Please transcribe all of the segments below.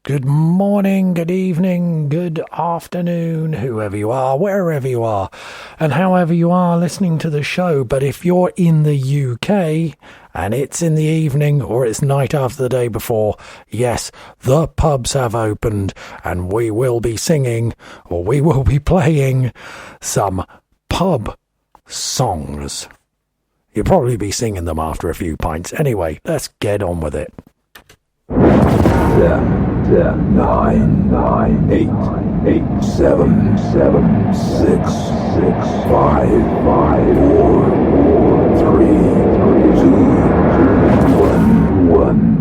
Good morning, good evening, good afternoon, whoever you are, wherever you are, and however you are listening to the show. But if you're in the UK and it's in the evening or it's night after the day before, yes, the pubs have opened and we will be singing or we will be playing some pub songs. You'll probably be singing them after a few pints. Anyway, let's get on with it. 10, 9, 8, 7, 6, 5, 4, 3, 2, 1.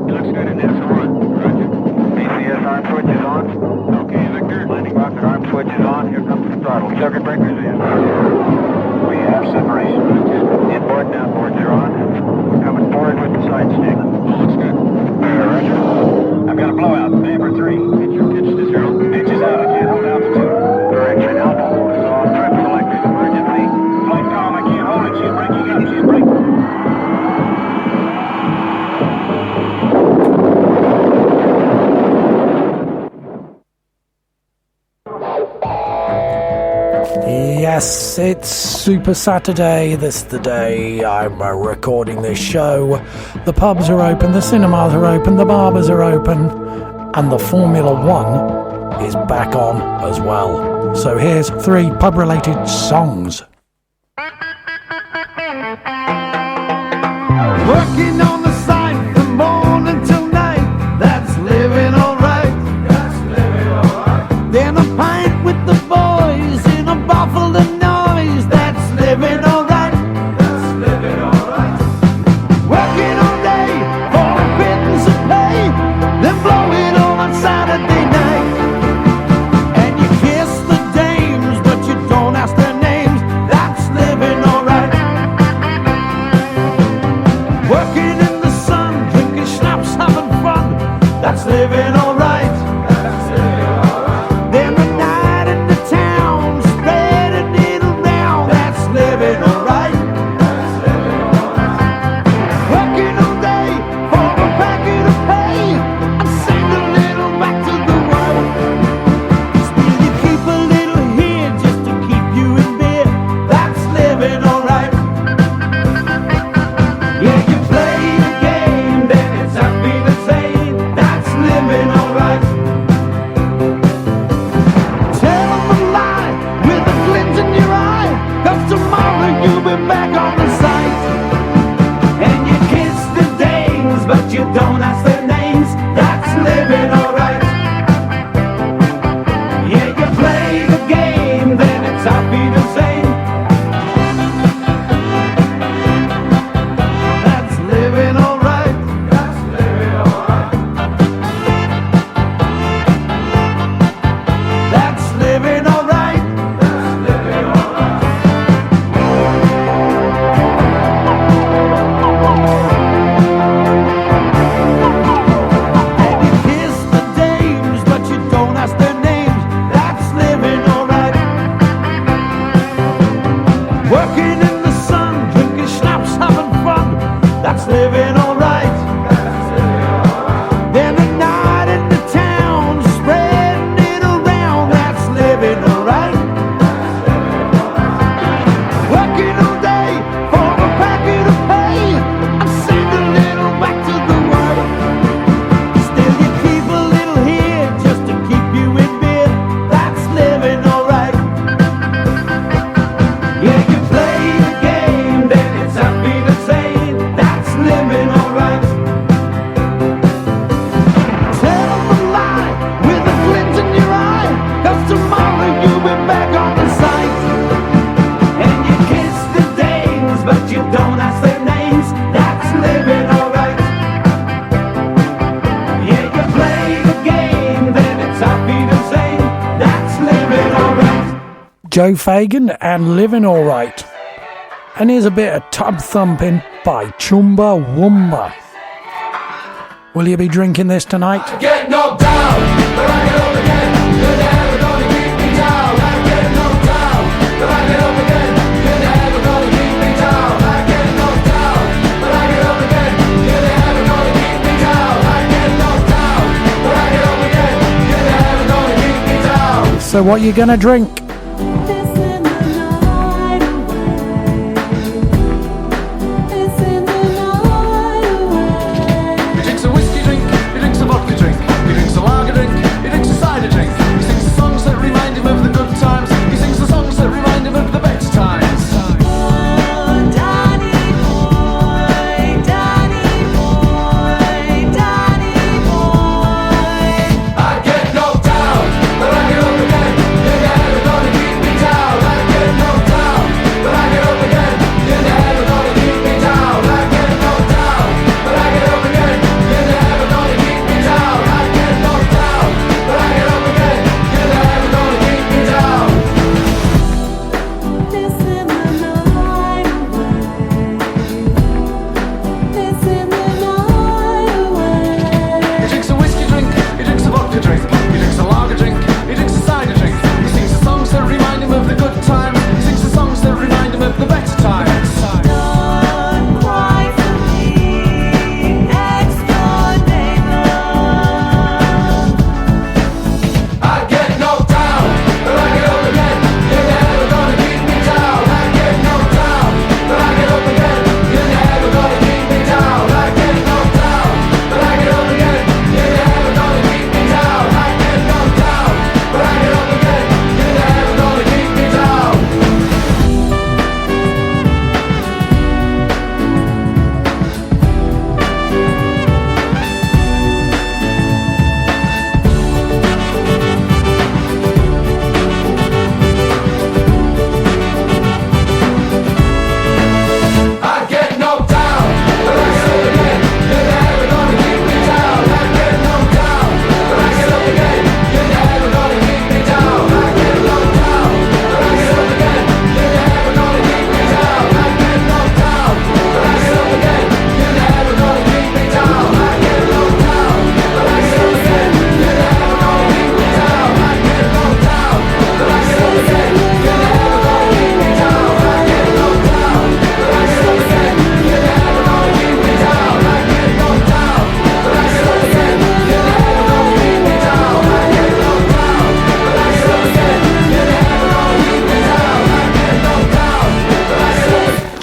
Looks good in S1. Roger. ACS arm switch is on. Okay, Victor. Landing rocket arm switch is on. Here comes the throttle. Circuit breakers in. We have separation. Inboard and outboards are on. We're coming forward with the side stick. Looks good. Roger. I've got a blowout. Number 3. Pitch your pitch to 0. Pitch is out. I can't hold altitude. Direction alpha is off. Trip selected emergency. Flight calm. I can't hold it. She's breaking up. She's breaking. Yes, it's Super Saturday. This is the day I'm recording this show. The pubs are open, the cinemas are open, the barbers are open, and the Formula One is back on as well. So here's 3 pub-related songs. Working on the site from morning till night, that's living alright. That's living alright. Then a pint with the boys in a bottle of noise, that's living alright. That's living alright. Working all day for a pittance of pay, then blow it all on Saturday night. And you kiss the dames, but you don't ask their names, that's living alright. Working in the sun, drinking schnapps, having fun, that's living alright. That's living alright. Then the night in the town, spreading it around, that's living alright. That's living alright. Working all day for a packet of pay, and send a little back to the world. Still you keep a little here just to keep you in bed, that's living alright. Yeah, you play the game, then it's happy the same, that's living alright. Tell them a lie with a glint in your eye, 'cause tomorrow you'll be back on the site. And you kiss the dames, but you don't ask their names, that's living alright. Yeah, you play the game, then it's happy the same, that's living alright. That's living alright. That's living alright. That's living alright. And you kiss the dames, but you don't ask their names, that's living alright. Working in the sun, drinking schnapps, having fun, that's living alright. That's living alright. Then the night in the town, spreading it around, that's living alright. That's living alright. Working all day for a packet of pay, and send a little back to the world. Still you keep a little here just to keep you in bed, that's living alright. Yeah, you play the game, then it's happy the same, that's living alright. Tell them a lie with a glint in your eye, 'cause tomorrow you'll be back on the site. And you kiss the dames, but you don't ask their names, that's living alright. Yeah, you play the game, then it's happy the same, that's living alright. Joe Fagan and Living Alright. And here's a bit of Tub Thumping by Chumbawamba. Will you be drinking this tonight? Get knocked down, but I get up again. You're never gonna keep me down. I get knocked down, but I get up again. You're never gonna keep me So what you gonna drink?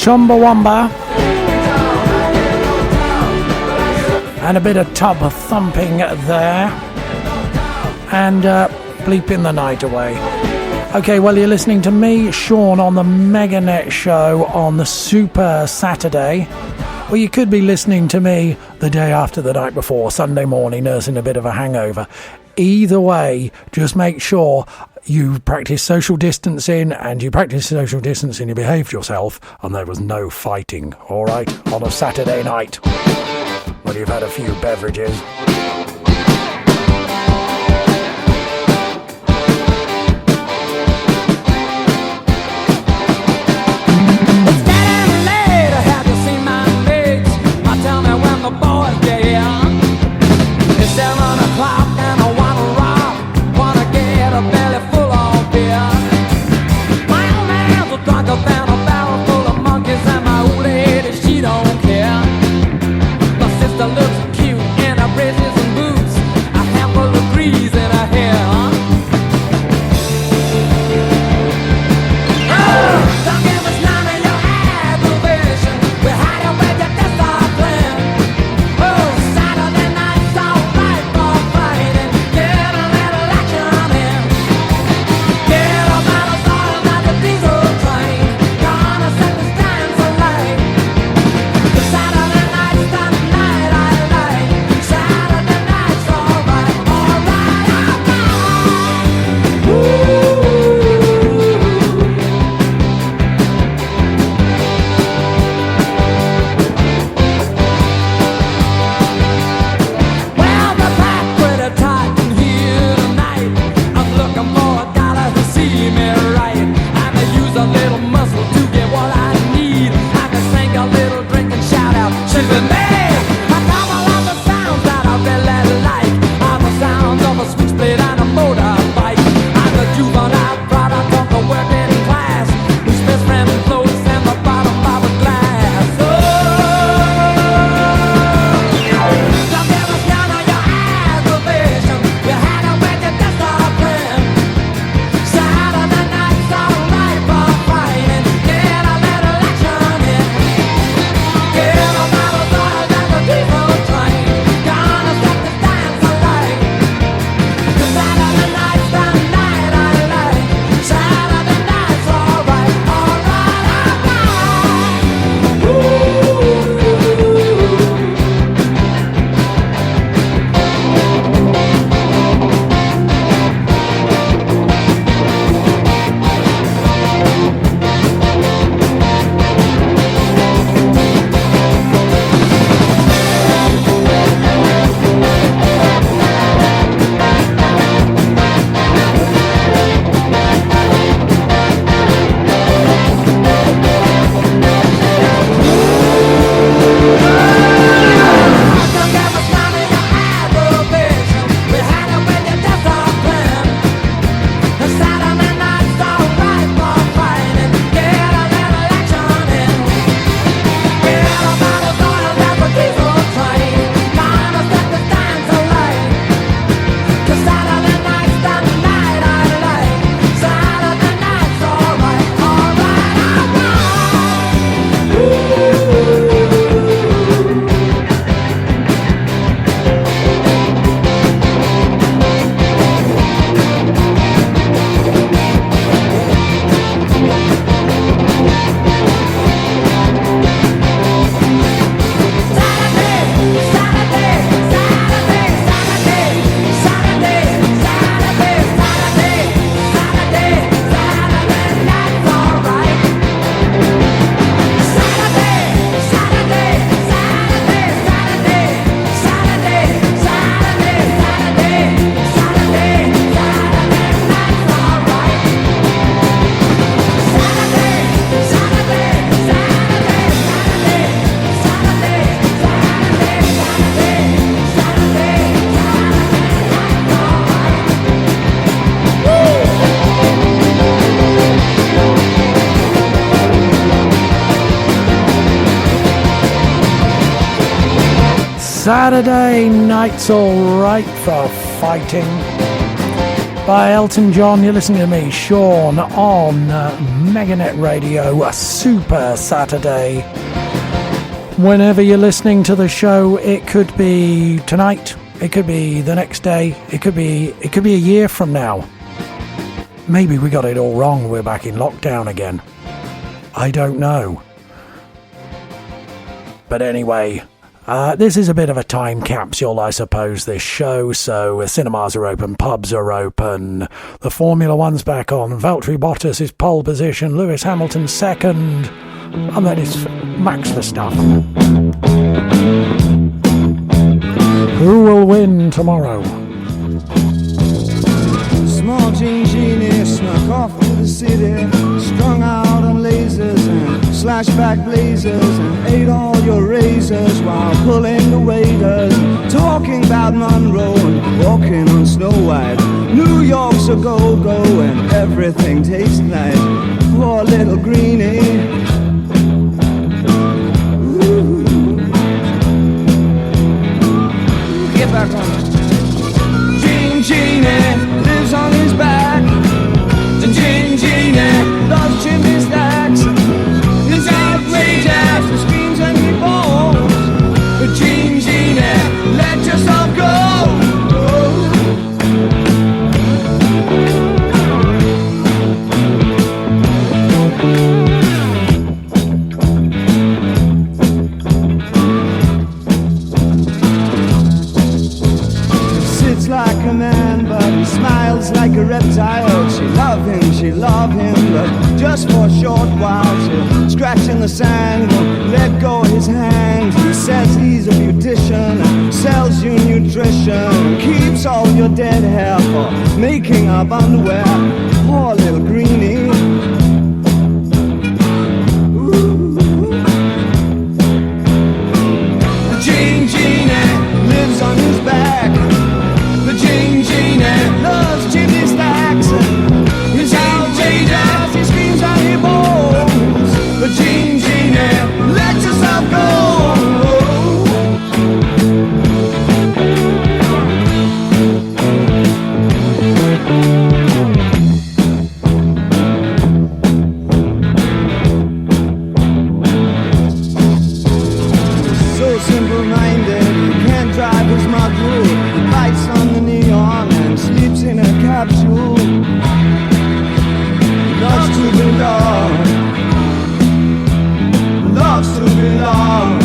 Chumbawamba, and a bit of tub thumping there, and bleeping the night away. Okay, well, you're listening to me, Sean, on the MegaNet Show on the Super Saturday. Well, you could be listening to me the day after the night before, Sunday morning, nursing a bit of a hangover. Either way, just make sure you practice social distancing, and you behaved yourself, and there was no fighting, all right, on a Saturday night when you've had a few beverages. Get up out of the diesel train. Saturday Night's Alright for Fighting by Elton John. You're listening to me, Sean, on MegaNet Radio, a Super Saturday. Whenever you're listening to the show, it could be tonight, it could be the next day, it could be a year from now. Maybe we got it all wrong, we're back in lockdown again. I don't know. But anyway, this is a bit of a time capsule, I suppose, this show. So cinemas are open, pubs are open, the Formula One's back on, Valtteri Bottas is pole position, Lewis Hamilton second, and then it's Max Verstappen. Who will win tomorrow? Small Jean Genie snuck off to the city, strung out on lasers and slashback blazers, and ate all your razors while pulling the waiters, talking about Monroe and walking on Snow White. New York's a go-go and everything tastes nice. Poor little greenie. Ooh. Get back on it. Jean Genie lives on his back. The Jean Genie loves chimney stacks. It's outrageous, the screams and he falls. But Jean Genie, let yourself go. Like a man, but he smiles like a reptile. She love him, but just for a short while. She'll scratch in the sand, won't let go of his hand. He says he's a beautician, sells you nutrition, keeps all your dead hair for making up underwear. Poor little greenie. Ooh. Jean Genie lives on his back. The Jean Genie loves chimney stacks. He's outrageous, he screams and he bowls. The Jean Genie, let yourself go. So simple-minded, he can't drive his model. He bites on the neon and sleeps in a capsule. Loves to belong. Loves to belong.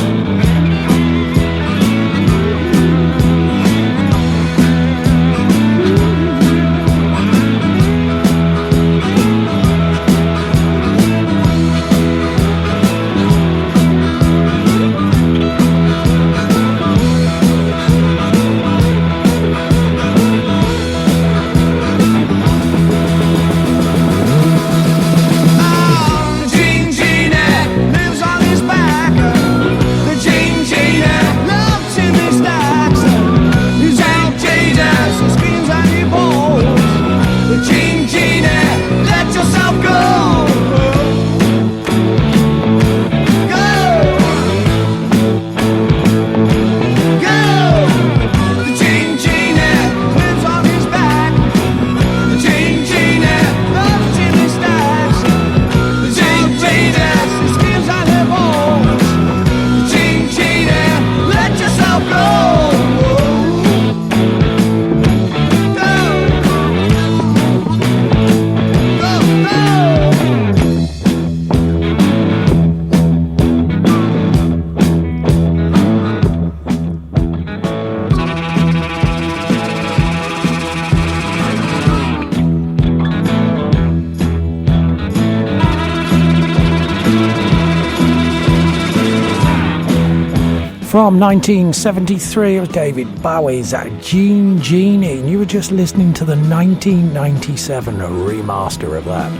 From 1973, it was David Bowie's Jean Genie, and you were just listening to the 1997 remaster of that.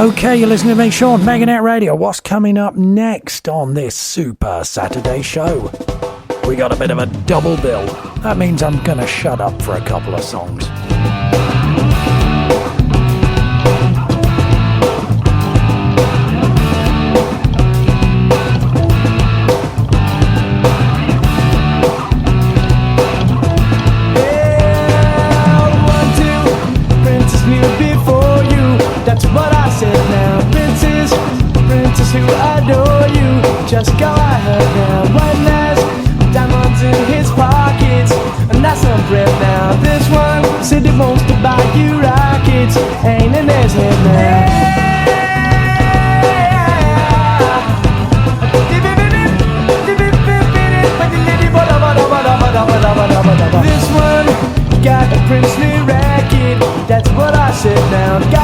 Okay, you're listening to me, Sean, MegaNet Radio. What's coming up next on this Super Saturday show? We got a bit of a double bill. That means I'm gonna shut up for a couple of songs.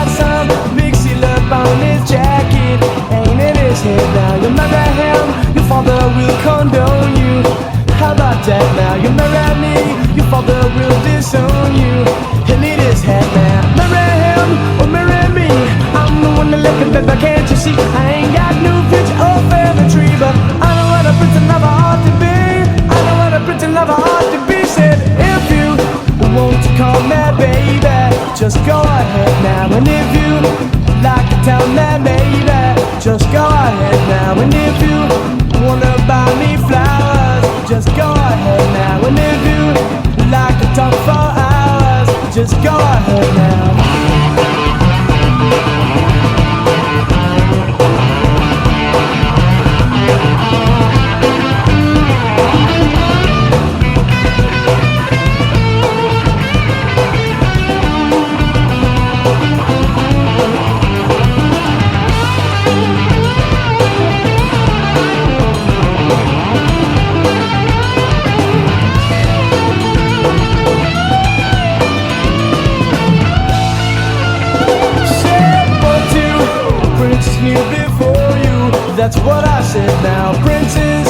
got some big seal up on his jacket, ain't in his head now. You marry him, your father will condone you. How about that now? You marry me, your father will disown you. He'll need his head now. Marry him or marry me, I'm the one that left it, baby, can't you see? I ain't got no future or family tree, but I know what a pretty lover ought to be. I know what a pretty lover ought to be. Said if you want to call me baby, just go ahead now. And if you like to tell me maybe, just go ahead now. And if you wanna buy me flowers, just go ahead now. And if you like to talk for hours, just go ahead now. That's what I said now. Princes,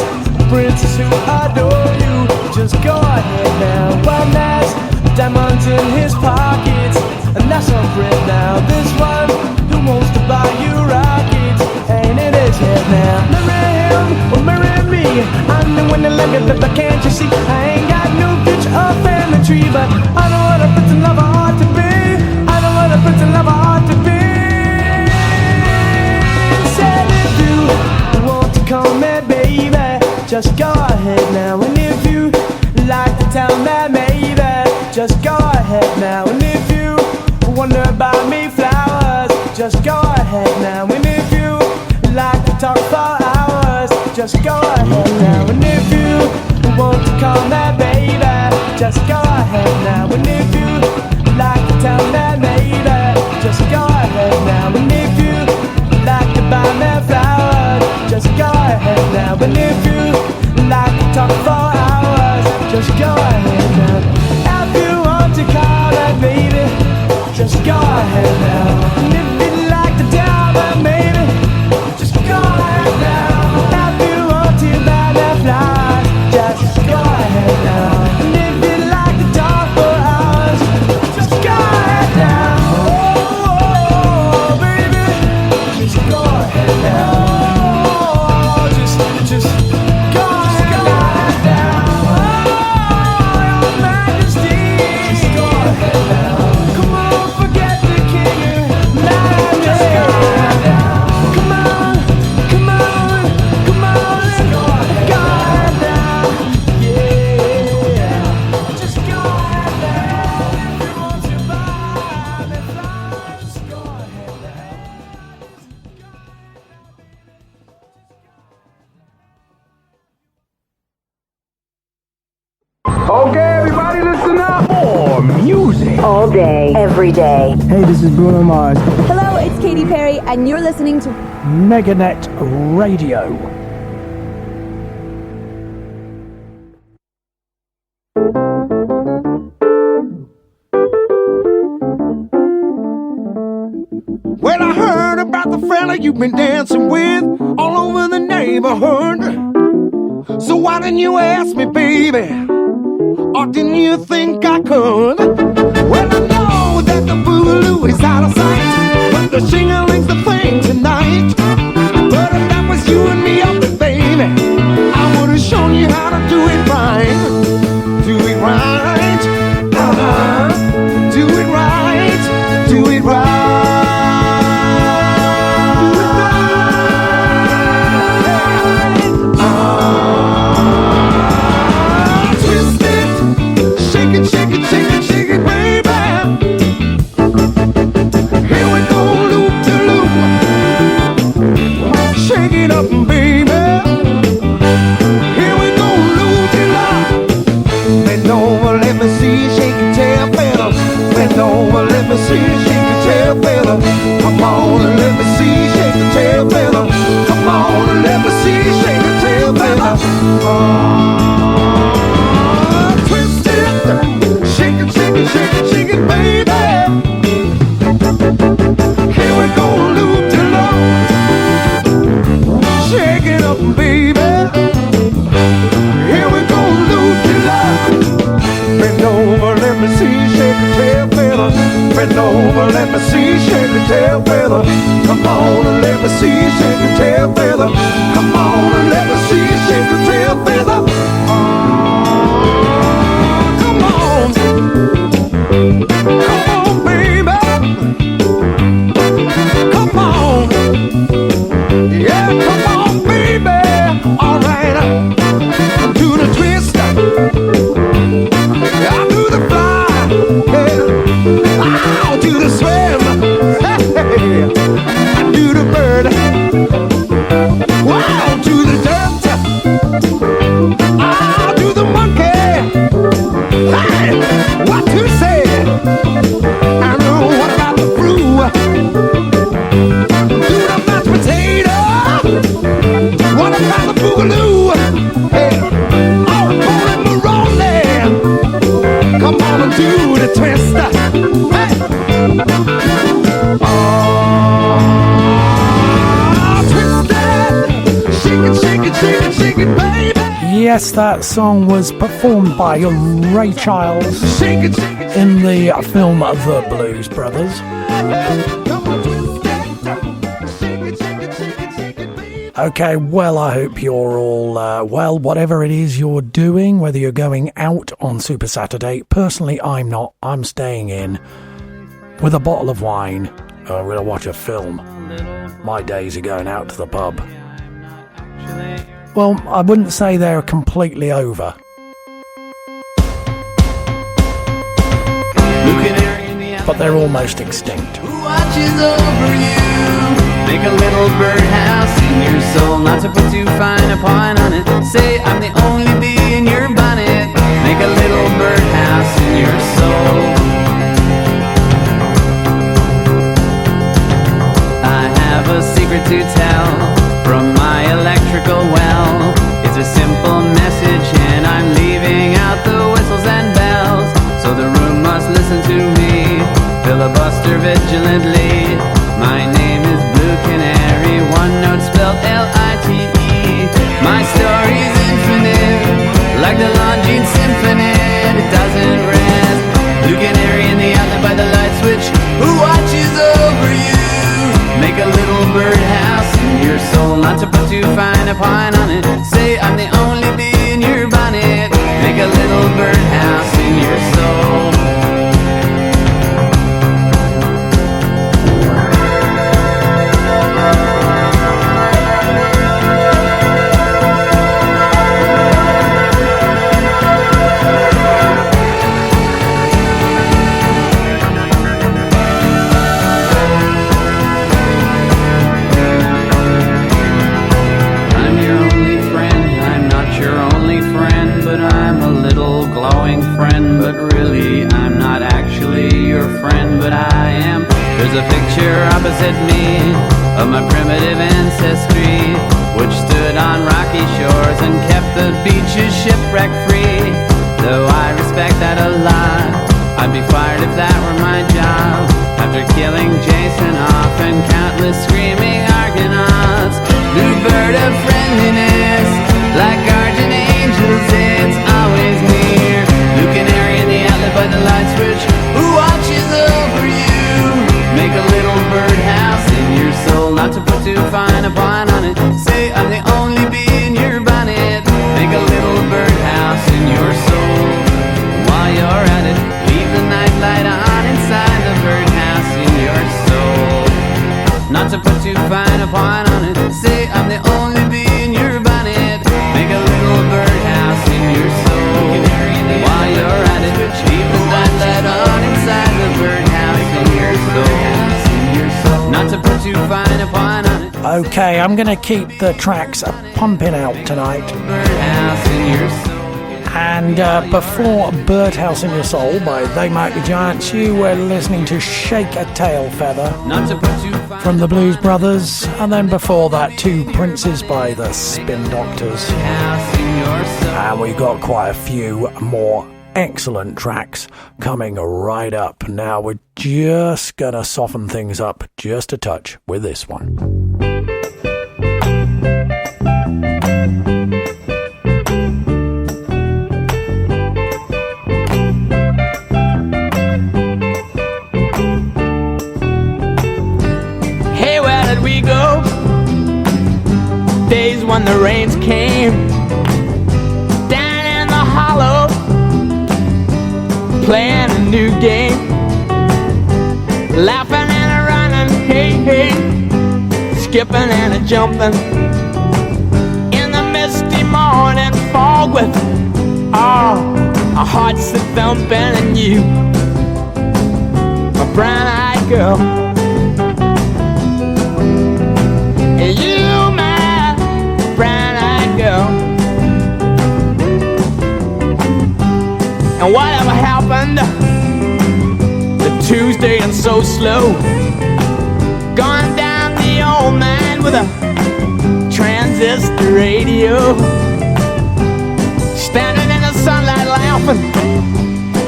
princess who adore you, just go ahead now. One has diamonds in his pockets, and that's on print now. This one who wants to buy you rockets, ain't in his head now. Marry him or marry me, I'm the one that let it, but can't you see? I ain't got no future or family tree, but I know what a pretty lover ought to be. I know what a pretty lover ought to be. Said if you want to call me baby, just go ahead now. And if you like to tell me maybe, just go ahead now. And if you wanna buy me flowers, just go ahead now. And if you like to talk for hours, just go ahead now. And if you want to call me baby, just go ahead now. And if you like to tell me maybe, just go ahead now. And if you like to buy me flowers, just go ahead now. And if you like to talk for hours, just go ahead now. If you want to call that baby, just go ahead now. And if you'd like to tell that maybe, just go ahead now. If you want to buy me flowers, just go ahead now. And if you'd like to talk for hours, just go ahead now. Oh, baby, just go ahead now. Just go ahead now. Oh, your majesty, just go ahead now. Come on, forget the king, just go ahead now. Come on, come on, come on, just go ahead now. Yeah, just go ahead now. If you want to buy me flowers, just go ahead now. Okay, everybody, listen up. More music. All day, every day. Hey, this is Bruno Mars. Hello, it's Katy Perry, and you're listening to MegaNet Radio. Well, I heard about the fella you've been dancing with all over the neighborhood. So why didn't you ask me, baby? Or didn't you think I could? Well, I know that the boogaloo is out of sight, but the shing-a-ling's the thing tonight. But if that was you and me up there, baby, I would have shown you how to do it right. Do it right. Do it right. Do it right. Shake it up, baby. Here we go, loop de feather. Come on and let me see you shake your tail feather. Come on and let me see you shake your tail feather. Come on. Come on, baby. Come on. Yeah, come on, baby. All right. Do the twist. I do the fly. Yeah. I'll do the swim. Hey. I do the bird. Wow, do the dirt. I'll do the monkey. Hey, what to say? I know what about the brew. Do the mashed potato. What about the boogaloo? Hey, oh, holy Maroni. Come on and do the twist. Hey. Yes, that song was performed by Ray Charles in the film The Blues Brothers. Okay, well, I hope you're all well, whatever it is you're doing, whether you're going out on Super Saturday. Personally, I'm not. I'm staying in with a bottle of wine. I'm going to watch a film. My days are going out to the pub. Well, I wouldn't say they're completely over. But they're almost extinct. Who watches over you? Make a little birdhouse in your soul, not to put too fine a point on it. Say I'm the only bee in your bonnet. Make a little birdhouse in your soul. I have a secret to tell from my electrical well. It's a simple message and I'm leaving out the whistles and bells. So the room must listen to me, filibuster vigilantly. My name is Blue Canary, one note spelled L-I-T-E. My story's infinite, like the Longines Symphony. It doesn't rest. Blue Canary in the outlet by the light switch. Who watches over you? Make a little birdhouse in your soul, not to put too fine a point on it. Say I'm the only bee in your bonnet. Make a little birdhouse in your soul. There's a picture opposite me of my primitive ancestry, which stood on rocky shores and kept the beaches shipwreck free. Though I respect that a lot, I'd be fired if that were my job. After killing Jason off and countless screaming Argonauts, new bird of friendliness, like guardian angels, it's always near. Blue Canary in the outlet by the light switch. Who watches over you? Make a little birdhouse in your soul, not to put too fine a point on it. Say I'm the only bee in your bonnet. Make a little birdhouse in your soul. While you're at it, leave the night light on inside the birdhouse in your soul. Not to put too fine a point on it. Say I'm the only bee in your bonnet. Make a little birdhouse in your soul. While you're at it, leave the night light on inside the birdhouse in your soul. Not to put too fine a point on it. Okay, I'm going to keep the tracks pumping out tonight. Birdhouse in your soul. And before Birdhouse in Your Soul by They Might Be Giants, you were listening to Shake a Tail Feather from the Blues Brothers. And then before that, Two Princes by the Spin Doctors. And we got quite a few more excellent tracks coming right up. Now we're just gonna soften things up just a touch with this one. we go. Days when the rains came down in the hollow, playing a new game, laughing and a running, hey, hey, skipping and a jumping in the misty morning fog with our hearts a thumping, and you, my brown-eyed girl, and you, my brown-eyed girl. And whatever happened to Tuesday and so slow, gone down the old man with a transistor radio, standing in the sunlight laughing,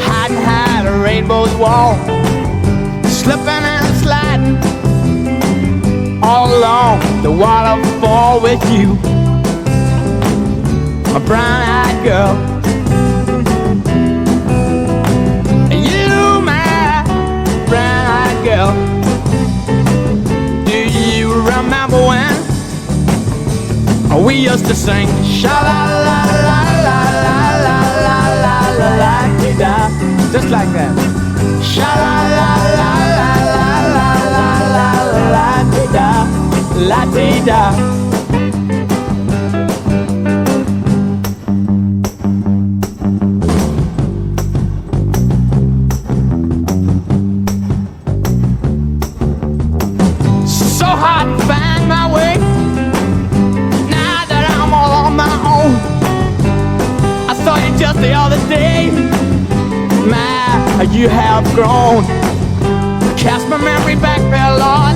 hiding behind a rainbow's wall, slipping and sliding all along the waterfall with you, my brown-eyed girl. You, my brown-eyed girl. Do you remember when we used to sing sha-la-la-la-la-la-la-la-la-la-la-la-la-la-la-la, just like that. Sha-la-la-la-la-la-la-la-la-la-la-la-la-la-la. So hard to find my way now that I'm all on my own. I saw you just the other day. My, you have grown. Cast my memory back there, Lord.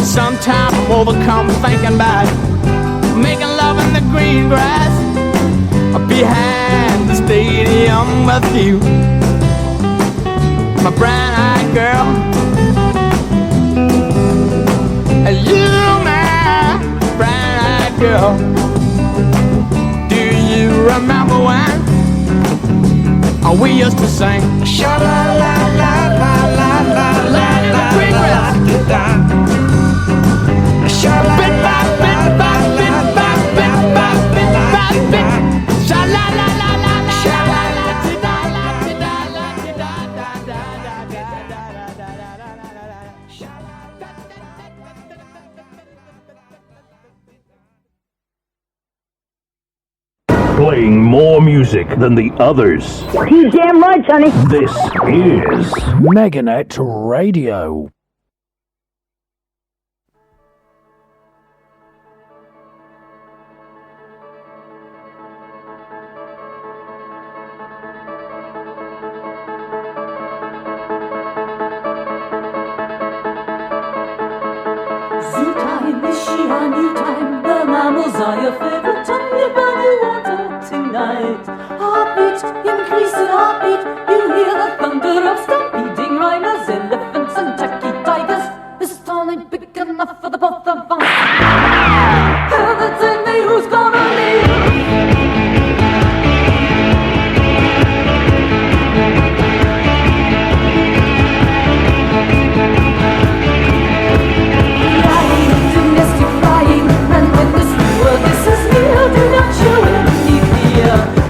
Sometimes I'm overcome thinking about making love in the green grass behind the stadium with you, my brown-eyed girl. You, my brown-eyed girl. Do you remember when we used to sing sha-la-la-la-la-la-la-la in the green grass? Playing more music than the others. He's damn right, Sonny. This is MegaNet Radio. Zoo time is she a new time? The mammals are your favorite time. You're bunny water tonight. Heartbeat, increasing heartbeat. You hear the thunder of stampeding rhinos, elephants and tacky tigers. This town ain't big enough for the both of us. Heaven tell me who's gonna leave.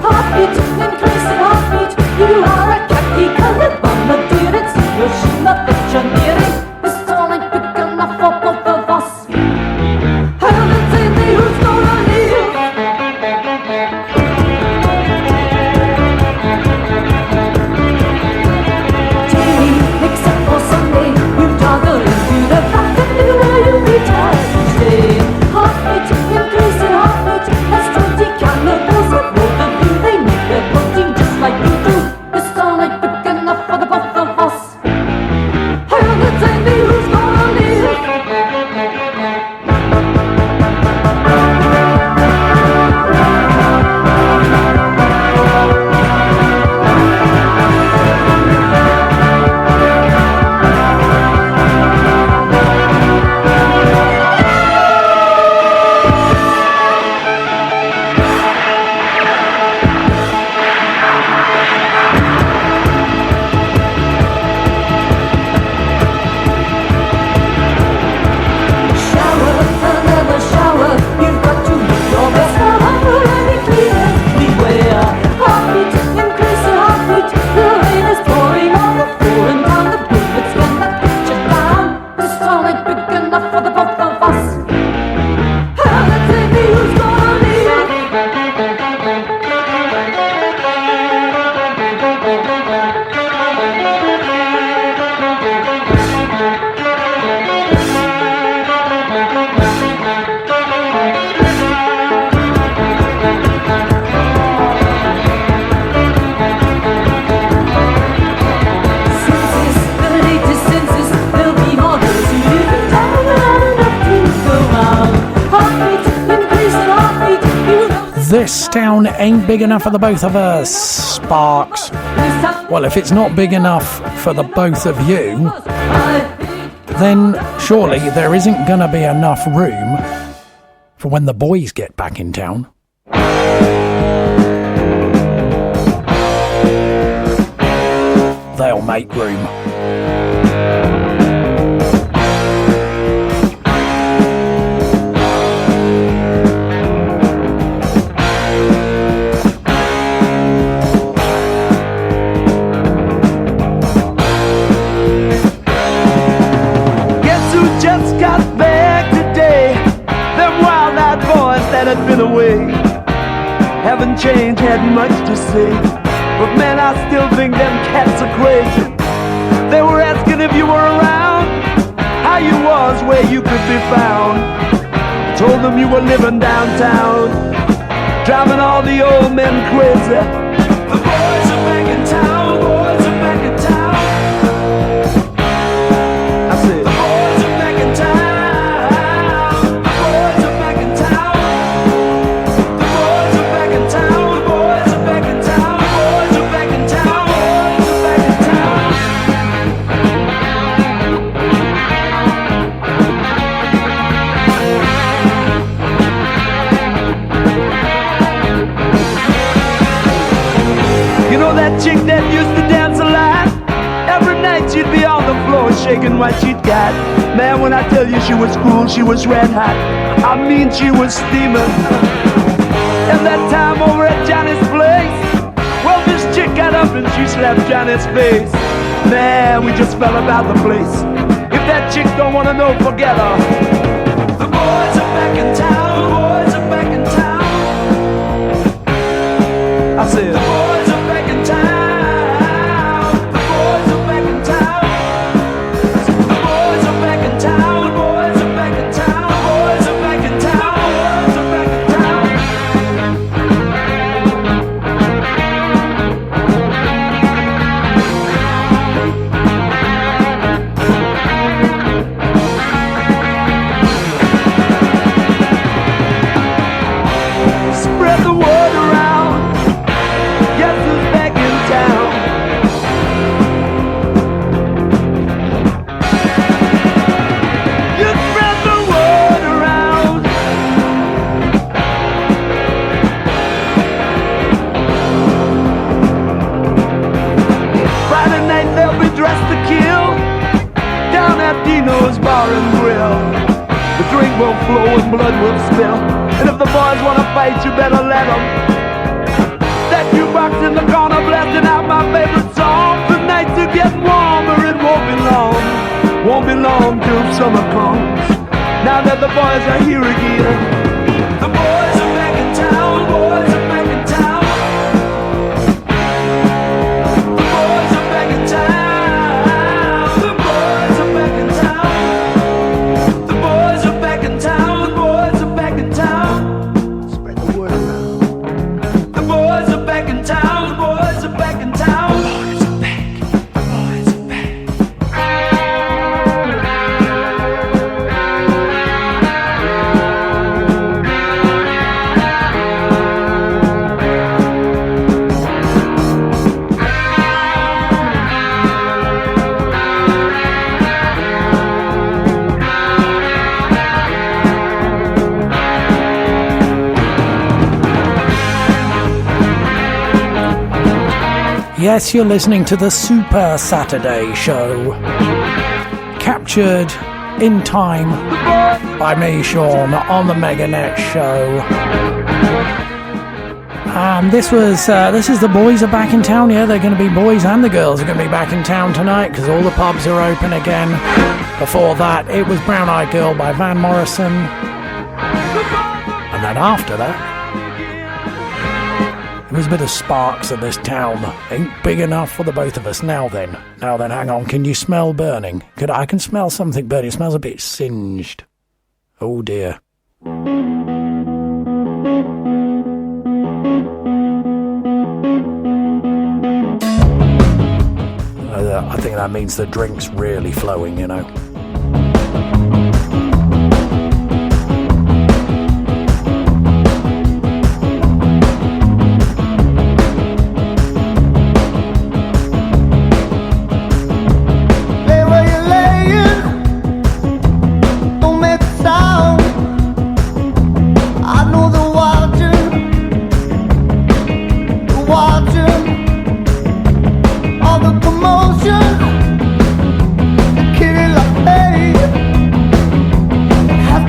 Heartbeat, increasing heartbeat. You are a khaki-colored bombardier. It's Hiroshima that you're nearing. This town ain't big enough for both of us. Heaven save me, who's gonna This town ain't big enough for the both of us, Sparks. Well, if it's not big enough for the both of you, then surely there isn't going to be enough room for when the boys get back in town. They'll make room. Had been away, haven't changed, had much to say, but man, I still think them cats are crazy. They were asking if you were around, how you was, where you could be found. I told them you were living downtown, driving all the old men crazy. The boys are back in town, boys are back in town. I said, the boys are back in town. That chick that used to dance a lot, every night she'd be on the floor shaking what she'd got. Man, when I tell you she was cool, she was red hot. I mean, she was steaming. And that time over at Johnny's place, well, this chick got up and she slapped Johnny's face. Man, we just fell about the place. If that chick don't wanna know, forget her. The boys are back in town, the boys are back in town. I said, the boys are back in town. The boys are back in town. The boys are back in town. The boys are back in town. The boys are back in town. The boys are back in Spread the word around. Guess who's back in town? You spread the word around. Friday night they'll be dressed to kill down at Dino's Bar and Grill. The drink will flow and blood will spill. And if the boys wanna fight, you better let them. That jukebox in the corner blasting out my favorite song. The nights are getting warmer, it won't be long. Won't be long till summer comes. Now that the boys are here again. The boys are back in town, the boys are back in town. The boys are back in town. The boys are back in town. The boys are back in town. The boys are back in town. Spread the word around. The boys are back in town. The boys are back in town. The boys are back. The boys are back. Yes, you're listening to the Super Saturday Show, captured in time by me, Sean, on the MegaNet Show. This is the boys are back in town. Yeah, they're going to be boys and the girls are going to be back in town tonight because all the pubs are open again. Before that, it was Brown Eyed Girl by Van Morrison, and then after that, there was a bit of Sparks of this town. Ain't big enough for the both of us. Now then, hang on. Can you smell burning? I can smell something burning. It smells a bit singed. Oh dear. I think that means the drink's really flowing, you know.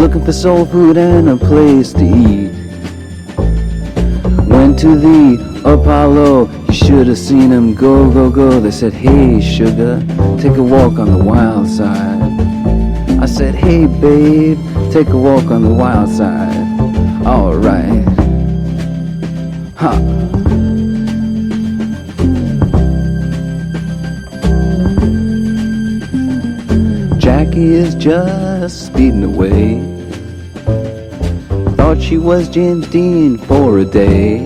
looking for soul food and a place to eat. Went to the Apollo, you should have seen him go, go, go. They said, hey sugar, take a walk on the wild side. I said, hey babe, take a walk on the wild side. Alright. Ha. Jackie is just speeding away. Thought she was James Dean for a day.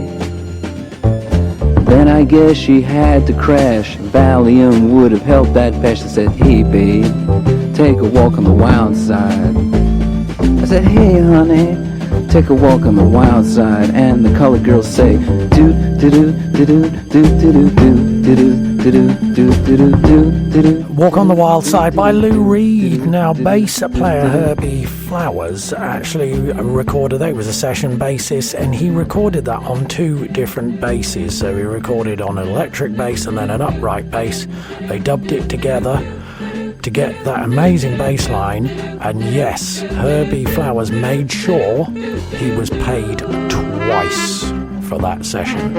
Then I guess she had to crash. Valium would have helped that patch. I said, hey babe, take a walk on the wild side. I said, hey honey, take a walk on the wild side. And the colored girls say, do do do do do do do do do do do. Walk on the Wild Side by Lou Reed. Now, bass player Herbie Flowers actually recorded, that was a session bassist, and he recorded that on 2 different basses. So he recorded on an electric bass and then an upright bass. They dubbed it together to get that amazing bass line, and yes, Herbie Flowers made sure he was paid twice for that session.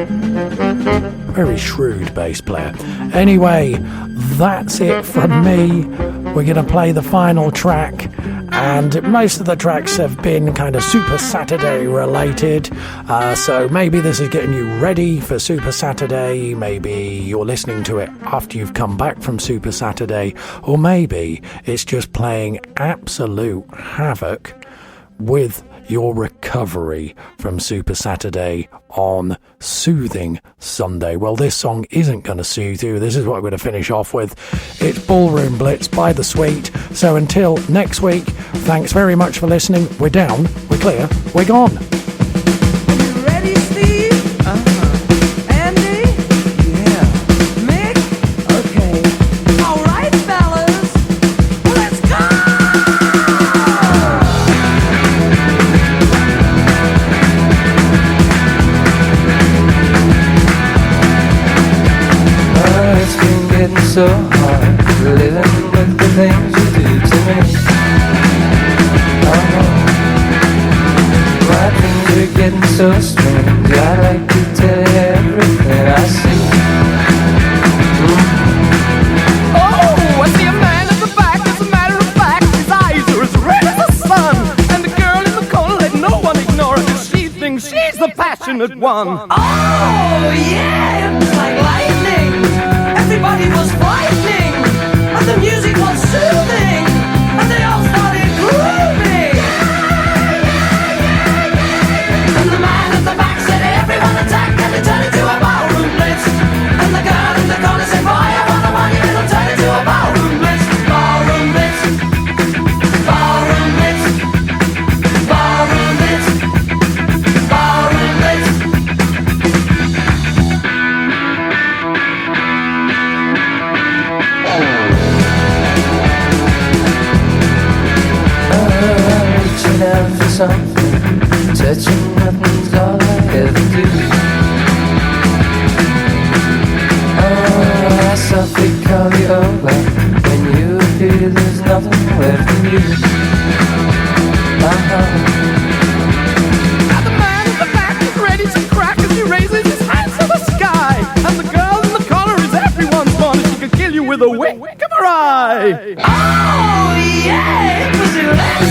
Very shrewd bass player. Anyway, that's it from me. We're going to play the final track, and most of the tracks have been kind of Super Saturday related, so maybe this is getting you ready for Super Saturday, maybe you're listening to it after you've come back from Super Saturday, or maybe it's just playing absolute havoc with your recovery from Super Saturday on Soothing Sunday. Well, this song isn't going to soothe you. This is what we're going to finish off with. It's Ballroom Blitz by The Sweet. So until next week, thanks very much for listening. We're down, we're clear, we're gone. Ready, Steve? Andy? Yeah. Mick? Okay. All right, fellas. Let's go! It's been getting so hard living with the things you do to me. My things are getting so strange. I like to tell you everything I see. Oh, I see a man at the back. As a matter of fact, his eyes are as red as the sun. And the girl in the corner, let no one ignore her, 'cause she thinks she's the passionate one. Oh, yeah, it was like lightning. Everybody was frightening, and the music was soothing, and they all started grooving. And the man at the back said, everyone attack, and it turned into a ballroom blitz. And the girl in the corner said, boy, I want money, and it'll turn into a ballroom blitz. Ballroom blitz. Ballroom blitz. Ballroom blitz. Ballroom blitz. Reaching out for something, touching nothing's all I ever do. I softly call you over, when you appear there's nothing left of you. Now the man at the back is ready to crack as he raises his hands to the sky. And the girl in the corner is everyone's one, and she can kill you with a wink of her eye. Oh, yeah, it was electric.